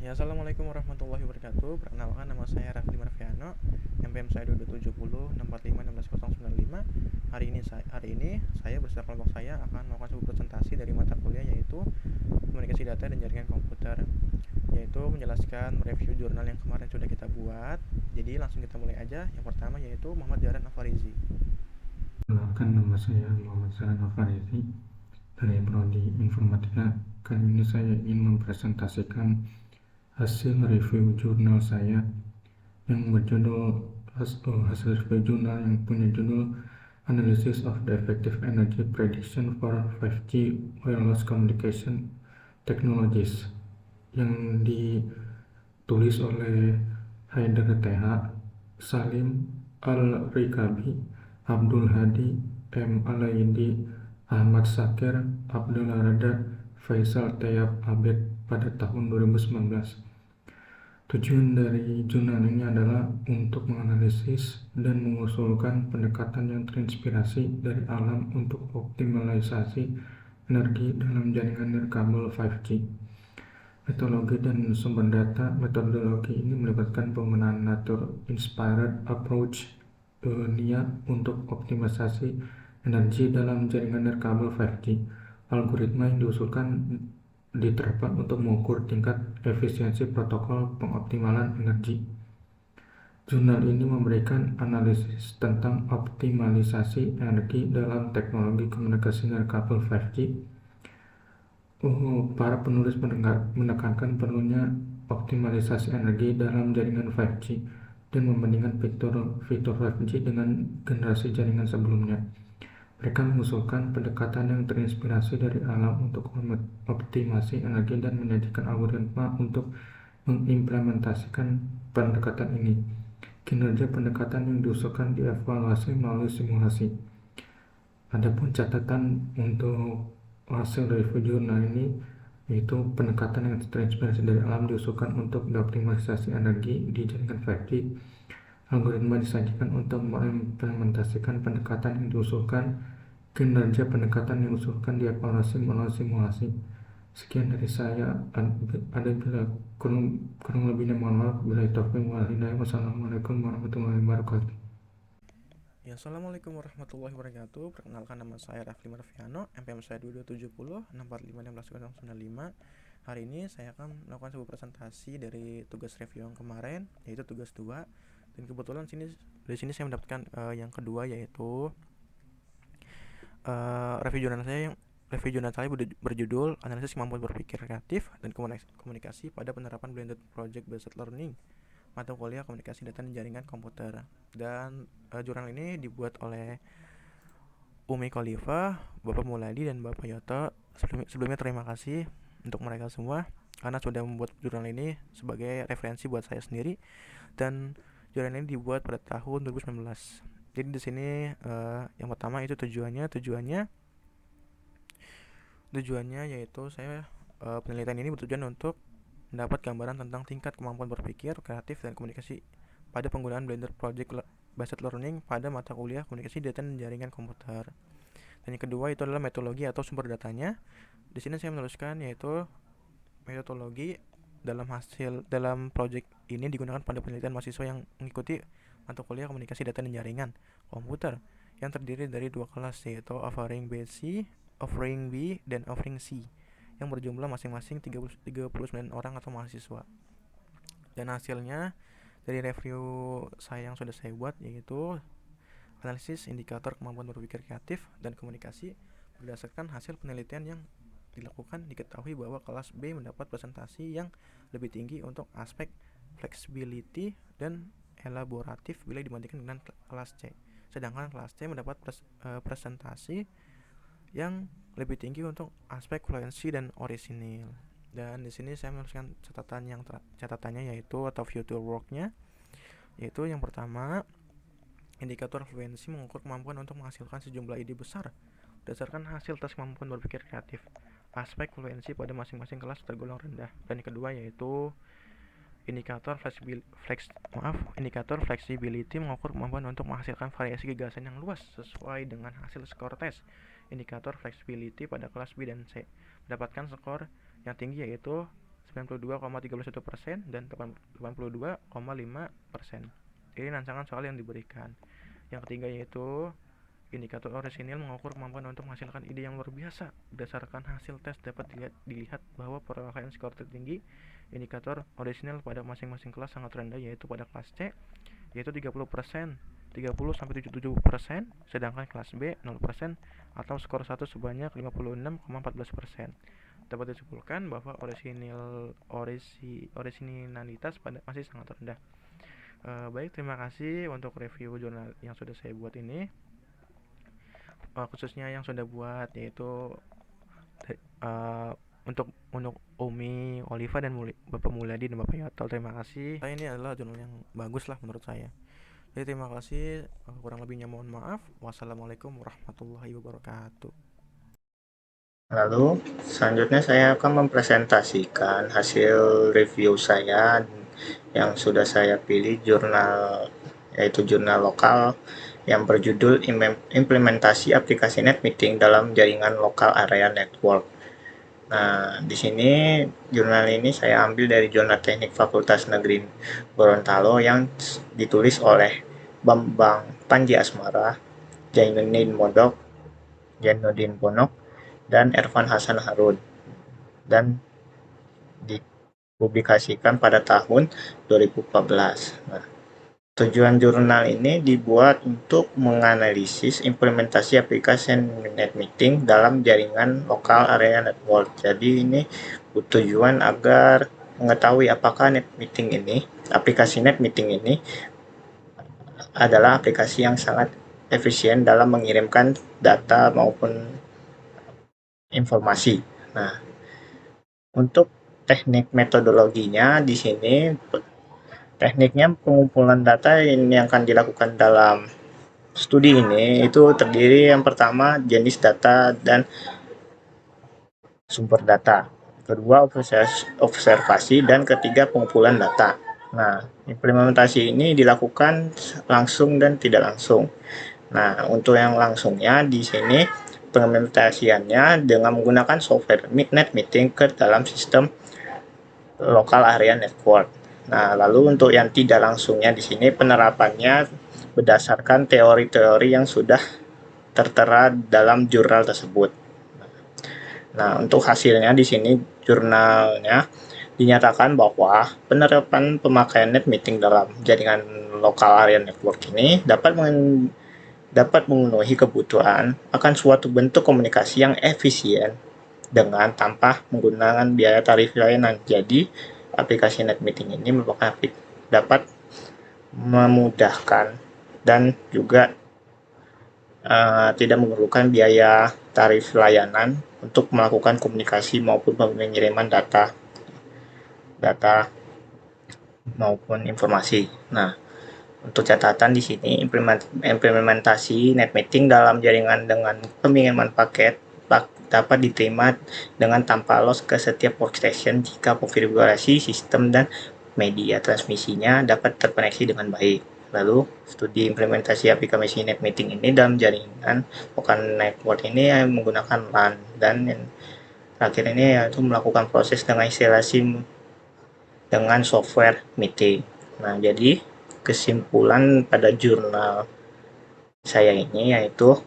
Ya, assalamualaikum warahmatullahi wabarakatuh. Perkenalkan, nama saya Rafli Marviano. MPM saya 2270 645 16095. Hari ini saya bersama kelompok saya akan melakukan sebuah presentasi dari mata kuliah yaitu Komunikasi Data dan Jaringan Komputer, yaitu menjelaskan mereview jurnal yang kemarin sudah kita buat. Jadi langsung kita mulai aja. Yang pertama yaitu Muhammad Dahlan Afarizi. Perkenalkan, nama saya Muhammad Dahlan Afarizi dari Prodi Informatika. Kali ini saya ingin mempresentasikan hasil review jurnal saya yang berjudul hasil review jurnal yang punya judul Analysis of the Effective Energy Prediction for 5G Wireless Communication Technologies yang ditulis oleh Haider TH, Salim Al-Rikabi, Abdul Hadi, M. Alaidi, Ahmad Sakir, Abdul Rada, Faisal Tayyab Abed pada tahun 2019. Tujuan dari jurnal ini adalah untuk menganalisis dan mengusulkan pendekatan yang terinspirasi dari alam untuk optimalisasi energi dalam jaringan nirkabel 5G. Metodologi dan sumber data. Metodologi ini melibatkan penggunaan Nature-Inspired Approach NIA untuk optimalisasi energi dalam jaringan nirkabel 5G. Algoritma yang diusulkan diterapkan untuk mengukur tingkat efisiensi protokol pengoptimalan energi. Jurnal ini memberikan analisis tentang optimalisasi energi dalam teknologi komunikasi nirkabel 5G. Para penulis menekankan perlunya optimalisasi energi dalam jaringan 5G dan membandingkan fitur 5G dengan generasi jaringan sebelumnya. Mereka mengusulkan pendekatan yang terinspirasi dari alam untuk optimasi energi dan menyajikan algoritma untuk mengimplementasikan pendekatan ini. Kinerja pendekatan yang diusulkan dievaluasi melalui simulasi. Adapun catatan untuk hasil review jurnal ini yaitu pendekatan yang terinspirasi dari alam diusulkan untuk dioptimalisasi energi di jaringan 5G. Algoritma disajikan untuk mengimplementasikan pendekatan yang diusulkan. Kinerja pendekatan yang diusulkan dievaluasi melalui simulasi. Sekian dari saya. Ada bila kurang lebihnya mohon maaf. Bila taufiq wal hidayah. Wassalamualaikum warahmatullahi wabarakatuh. Ya, assalamualaikum warahmatullahi wabarakatuh. Perkenalkan, nama saya Rafli Marviano. MPM saya 2270 645 16095. Hari ini saya akan melakukan sebuah presentasi dari tugas review yang kemarin, yaitu tugas 2. Dan kebetulan dari sini saya mendapatkan yang kedua, yaitu review jurnal saya berjudul Analisis Kemampuan Berpikir Kreatif dan Komunikasi pada Penerapan Blended Project Based Learning, mata kuliah Komunikasi Data dan Jaringan Komputer. Dan jurnal ini dibuat oleh Umi Khalifa, Bapak Muladi, dan Bapak Yoto. Sebelumnya terima kasih untuk mereka semua karena sudah membuat jurnal ini sebagai referensi buat saya sendiri. Dan jurnal ini dibuat pada tahun 2019. Jadi di sini yang pertama itu tujuannya yaitu penelitian ini bertujuan untuk mendapat gambaran tentang tingkat kemampuan berpikir, kreatif, dan komunikasi pada penggunaan Blender Project Based Learning pada mata kuliah Komunikasi Data dan Jaringan Komputer. Dan yang kedua itu adalah metodologi atau sumber datanya. Di sini saya menuliskan yaitu metodologi dalam project ini digunakan pada penelitian mahasiswa yang mengikuti mata kuliah Komunikasi Data dan Jaringan Komputer yang terdiri dari 2 kelas, yaitu Offering B, dan Offering C, yang berjumlah masing-masing 39 orang atau mahasiswa. Dan hasilnya dari review saya yang sudah saya buat yaitu analisis indikator kemampuan berpikir kreatif dan komunikasi. Berdasarkan hasil penelitian yang dilakukan, diketahui bahwa kelas B mendapat presentasi yang lebih tinggi untuk aspek flexibility dan elaboratif bila dibandingkan dengan kelas C. Sedangkan kelas C mendapat presentasi yang lebih tinggi untuk aspek fluency dan orisinil. Dan di sini saya menuliskan catatannya yaitu atau future worknya, yaitu yang pertama, indikator fluency mengukur kemampuan untuk menghasilkan sejumlah ide besar berdasarkan hasil tes kemampuan berpikir kreatif. Aspek fluency pada masing-masing kelas tergolong rendah. Dan yang kedua yaitu indikator flexibility mengukur kemampuan untuk menghasilkan variasi gagasan yang luas sesuai dengan hasil skor tes. Indikator flexibility pada kelas B dan C mendapatkan skor yang tinggi yaitu 92,31% dan 82,5%. Ini rancangan soal yang diberikan. Yang ketiga yaitu indikator orisinil mengukur kemampuan untuk menghasilkan ide yang luar biasa. Berdasarkan hasil tes dapat dilihat bahwa perolehan skor tertinggi indikator orisinil pada masing-masing kelas sangat rendah, yaitu pada kelas C yaitu 30%, 30-77%, sedangkan kelas B 0% atau skor 1 sebanyak 56,14%. Dapat disimpulkan bahwa orisinalitas masih sangat rendah. Baik, terima kasih untuk review jurnal yang sudah saya buat ini, khususnya yang sudah buat yaitu untuk Umi, Oliva, dan Bapak Mulyadi dan Bapak Yoto. Terima kasih. Ini adalah jurnal yang bagus lah menurut saya. Jadi terima kasih, kurang lebihnya mohon maaf. Wassalamualaikum warahmatullahi wabarakatuh. Lalu selanjutnya saya akan mempresentasikan hasil review saya yang sudah saya pilih yaitu jurnal lokal yang berjudul Implementasi Aplikasi Net Meeting dalam Jaringan Lokal Area Network. Nah, di sini jurnal ini saya ambil dari Jurnal Teknik Fakultas Negeri Gorontalo yang ditulis oleh Bambang Panji Asmara, Jainuddin Ponok, dan Ervan Hasan Harun, dan dipublikasikan pada tahun 2014. Nah, tujuan jurnal ini dibuat untuk menganalisis implementasi aplikasi net meeting dalam jaringan lokal area network. Jadi ini bertujuan agar mengetahui apakah aplikasi net meeting ini adalah aplikasi yang sangat efisien dalam mengirimkan data maupun informasi. Nah, untuk teknik metodologinya di sini, tekniknya pengumpulan data ini yang akan dilakukan dalam studi ini itu terdiri yang pertama jenis data dan sumber data, kedua observasi, dan ketiga pengumpulan data. Nah, implementasi ini dilakukan langsung dan tidak langsung. Nah, untuk yang langsungnya di sini pengimplementasiannya dengan menggunakan software net meeting ke dalam sistem lokal area network. Nah, lalu untuk yang tidak langsungnya di sini penerapannya berdasarkan teori-teori yang sudah tertera dalam jurnal tersebut. Nah, untuk hasilnya di sini jurnalnya dinyatakan bahwa penerapan pemakaian net meeting dalam jaringan lokal area network ini dapat memenuhi kebutuhan akan suatu bentuk komunikasi yang efisien dengan tanpa menggunakan biaya tarif layanan. Jadi, aplikasi net meeting ini dapat memudahkan dan juga tidak memerlukan biaya tarif layanan untuk melakukan komunikasi maupun pengiriman data maupun informasi. Nah, untuk catatan di sini, implementasi net meeting dalam jaringan dengan pengiriman paket dapat diterima dengan tanpa loss ke setiap workstation jika konfigurasi sistem dan media transmisinya dapat terkoneksi dengan baik. Lalu, studi implementasi aplikasi net meeting ini dalam jaringan lokal network ini menggunakan LAN, dan yang terakhir ini yaitu melakukan proses dengan instalasi dengan software meeting. Nah, jadi kesimpulan pada jurnal saya ini yaitu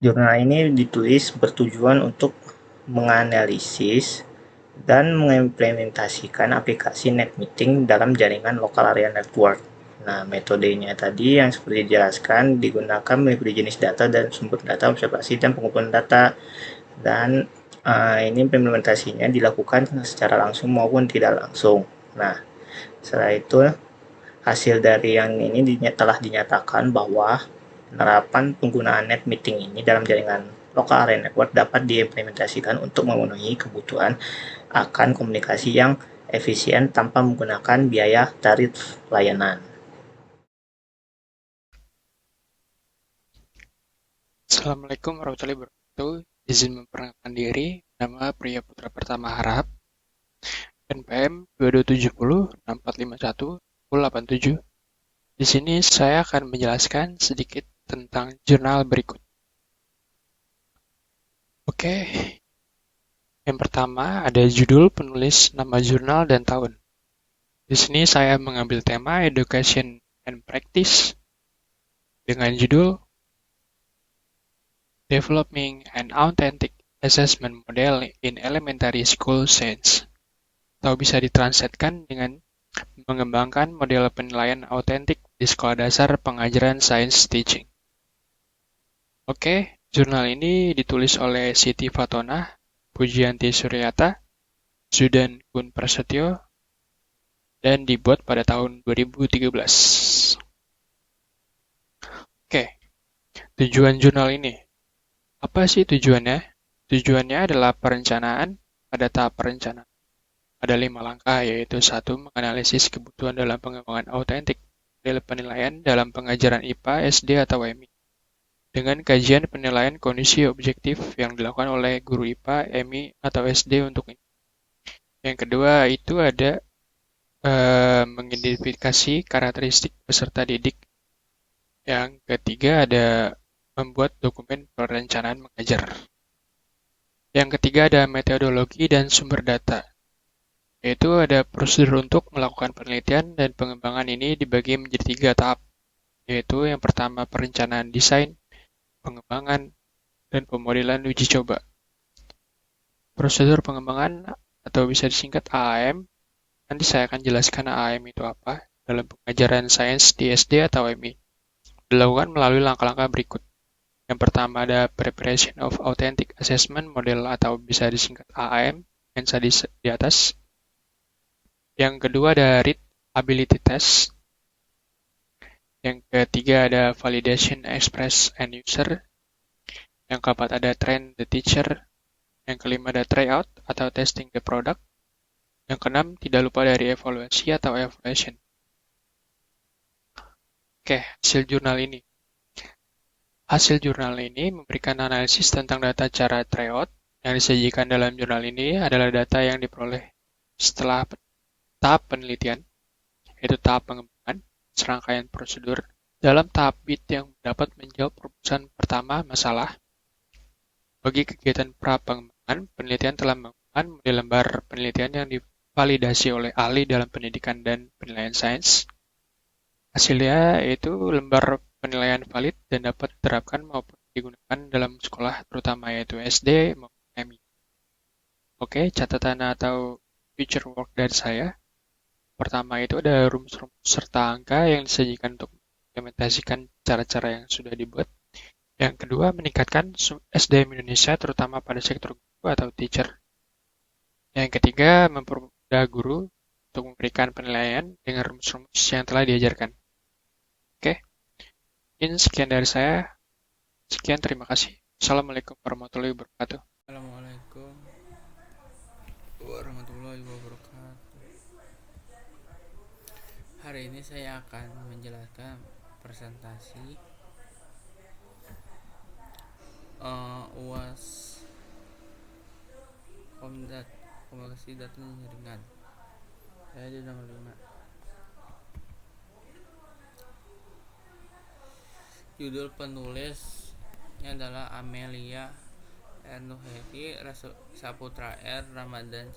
jurnal ini ditulis bertujuan untuk menganalisis dan mengimplementasikan aplikasi net meeting dalam jaringan lokal area network. Nah, metodenya tadi yang seperti dijelaskan digunakan mengikuti jenis data dan sumber data, observasi, dan pengumpulan data, dan ini implementasinya dilakukan secara langsung maupun tidak langsung. Nah, setelah itu hasil dari yang ini telah dinyatakan bahwa penerapan penggunaan net meeting ini dalam jaringan lokal area network dapat diimplementasikan untuk memenuhi kebutuhan akan komunikasi yang efisien tanpa menggunakan biaya tarif layanan. Assalamualaikum warahmatullahi wabarakatuh. Izin memperkenalkan diri, nama Priya Putra Pertama Harap, NPM 2270645187. Di sini saya akan menjelaskan sedikit tentang jurnal berikut. Oke, Yang pertama ada judul, penulis, nama jurnal, dan tahun. Di sini saya mengambil tema Education and Practice dengan judul Developing an Authentic Assessment Model in Elementary School Science. Atau bisa ditranslatekan dengan mengembangkan model penilaian autentik di sekolah dasar pengajaran Science Teaching. Oke, jurnal ini ditulis oleh Siti Fatona, Pujianti Suryata, Zudan Kun Prasetyo, dan dibuat pada tahun 2013. Oke, tujuan jurnal ini. Apa sih tujuannya? Tujuannya adalah perencanaan pada tahap perencanaan. Ada 5 langkah, yaitu 1. Menganalisis kebutuhan dalam pengembangan autentik model penilaian dalam pengajaran IPA, SD, atau MI. Dengan kajian penilaian kondisi objektif yang dilakukan oleh guru IPA, MI, atau SD untuk ini. Yang kedua itu ada mengidentifikasi karakteristik peserta didik. Yang ketiga ada membuat dokumen perencanaan mengajar. Yang ketiga ada metodologi dan sumber data, yaitu ada prosedur untuk melakukan penelitian dan pengembangan ini dibagi menjadi 3 tahap, yaitu yang pertama perencanaan desain, pengembangan, dan pemodelan uji coba. Prosedur pengembangan atau bisa disingkat AAM, nanti saya akan jelaskan AAM itu apa dalam pengajaran sains di SD atau MI. Dilakukan melalui langkah-langkah berikut. Yang pertama ada Preparation of Authentic Assessment Model atau bisa disingkat AAM yang tadi di atas. Yang kedua ada Readability Test. Yang ketiga ada Validation Express and User. Yang keempat ada Train the Teacher. Yang kelima ada Tryout atau Testing the Product. Yang keenam tidak lupa dari evaluasi atau evaluation. Oke, hasil jurnal ini. Hasil jurnal ini memberikan analisis tentang data cara tryout. Yang disajikan dalam jurnal ini adalah data yang diperoleh setelah tahap penelitian, yaitu tahap pengembangan, serangkaian prosedur. Dalam tahap bid yang dapat menjawab perumusan pertama masalah. Bagi kegiatan pra-pengembangan, penelitian telah mengembangkan model lembar penelitian yang divalidasi oleh ahli dalam pendidikan dan penilaian sains. Hasilnya yaitu lembar penilaian valid dan dapat diterapkan maupun digunakan dalam sekolah terutama yaitu SD maupun MI. Oke, catatan atau future work dari saya. Pertama itu ada rumus-rumus serta angka yang disajikan untuk mengimplementasikan cara-cara yang sudah dibuat. Yang kedua, meningkatkan SDM Indonesia terutama pada sektor guru atau teacher. Yang ketiga, mempermudah guru untuk memberikan penilaian dengan rumus-rumus yang telah diajarkan. Oke, mungkin sekian dari saya. Sekian, terima kasih. Assalamualaikum warahmatullahi wabarakatuh. Assalamualaikum warahmatullahi wabarakatuh. Hari ini saya akan menjelaskan presentasi UAS Komunikasi Data Jaringan. Saya di nomor 5. Judul penulisnya adalah Amelia R. Nuheri Saputra R. Ramadana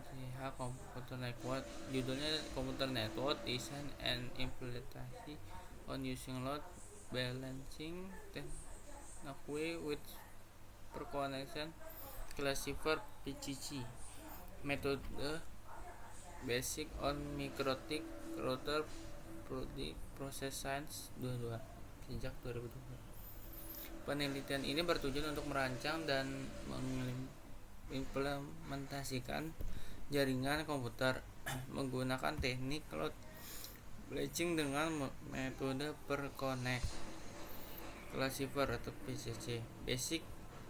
CH Computer Network. Judulnya Computer Network Design and Implementation on Using Load Balancing Technology with Perconnection Classifier PCC Method Basic on Microtik Router Process Science 22 sejak 2020. Penelitian ini bertujuan untuk merancang dan mengimplementasikan jaringan komputer menggunakan teknik load balancing dengan metode Perconnect Classifier atau PCC Basic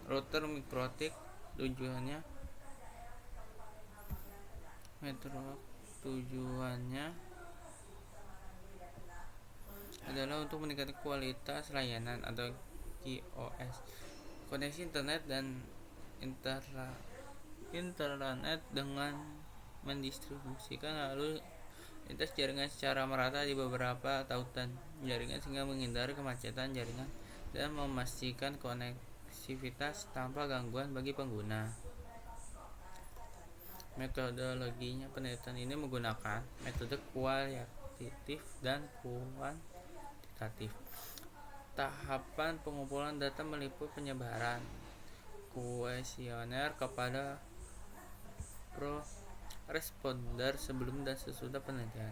Router Mikrotik. Tujuannya adalah untuk meningkatkan kualitas layanan atau QoS, koneksi internet dan intranet dengan mendistribusikan lalu lintas jaringan secara merata di beberapa tautan jaringan sehingga menghindari kemacetan jaringan dan memastikan koneksi konektivitas tanpa gangguan bagi pengguna. Metodologinya penelitian ini menggunakan metode kualitatif dan kuantitatif. Tahapan pengumpulan data meliputi penyebaran kuesioner kepada responder sebelum dan sesudah penelitian,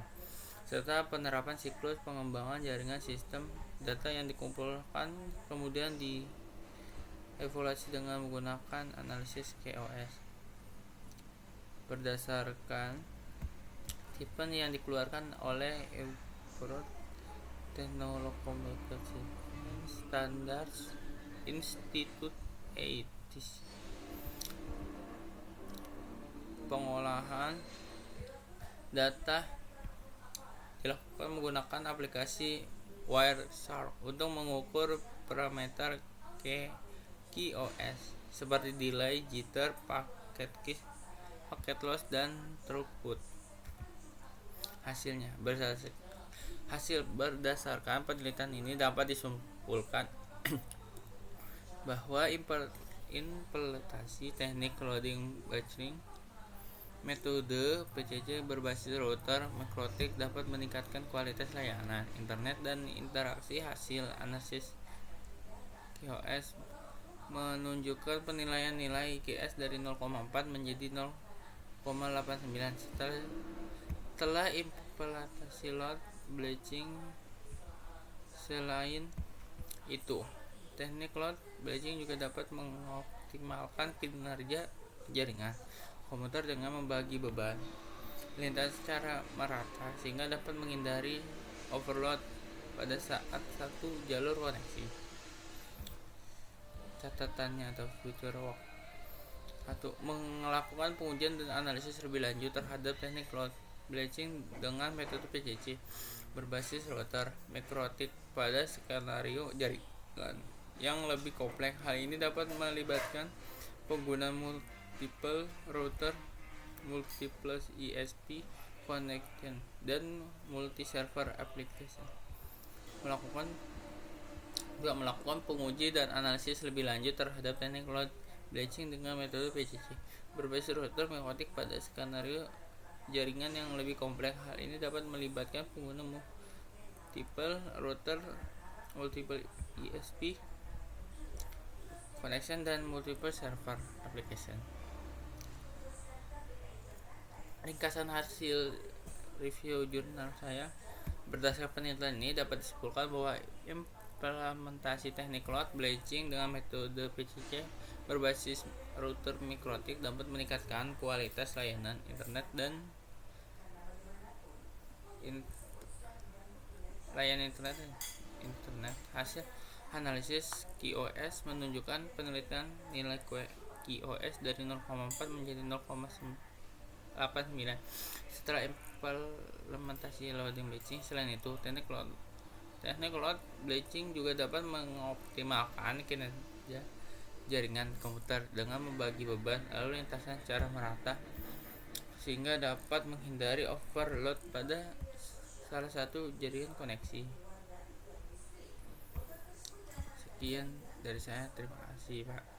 serta penerapan siklus pengembangan jaringan sistem data yang dikumpulkan kemudian dievaluasi dengan menggunakan analisis QoS. Berdasarkan tipe yang dikeluarkan oleh European Telecommunication Standards Institute (EITIS), pengolahan data dilakukan menggunakan aplikasi Wireshark untuk mengukur parameter QoS seperti delay, jitter, packet loss, dan throughput. Berdasarkan penelitian ini dapat disimpulkan bahwa implementasi teknik loading balancing metode PCC berbasis router mikrotik dapat meningkatkan kualitas layanan internet dan interaksi. Hasil analisis QoS menunjukkan penilaian nilai QoS dari 0,4 menjadi 0,89 setelah implementasi load balancing. Selain itu, teknik load balancing juga dapat mengoptimalkan kinerja jaringan komputer dengan membagi beban lintas secara merata sehingga dapat menghindari overload pada saat satu jalur koneksi. Catatannya atau future work. 1. Melakukan pengujian dan analisis lebih lanjut terhadap teknik load balancing dengan metode PCC berbasis router mikrotik pada skenario jaringan yang lebih kompleks. Hal ini dapat melibatkan penggunaan multiple router, multiple ISP connection, dan multi-server application. Melakukan penguji dan analisis lebih lanjut terhadap teknik load balancing dengan metode PCC berbasis router mikrotik pada skenario jaringan yang lebih kompleks. Hal ini dapat melibatkan penggunaan multiple router, multiple ISP connection, dan multiple server application. Ringkasan hasil review jurnal saya. Berdasarkan penelitian ini dapat disimpulkan bahwa implementasi teknik load balancing dengan metode PCC berbasis router mikrotik dapat meningkatkan kualitas layanan internet dan Hasil analisis QoS menunjukkan penelitian nilai QoS dari 0,4 menjadi 0,89 setelah implementasi loading balancing. Selain itu, teknik load balancing juga dapat mengoptimalkan kinerja jaringan komputer dengan membagi beban lalu lintasan secara merata sehingga dapat menghindari overload pada salah satu jaringan koneksi. Sekian dari saya, terima kasih Pak.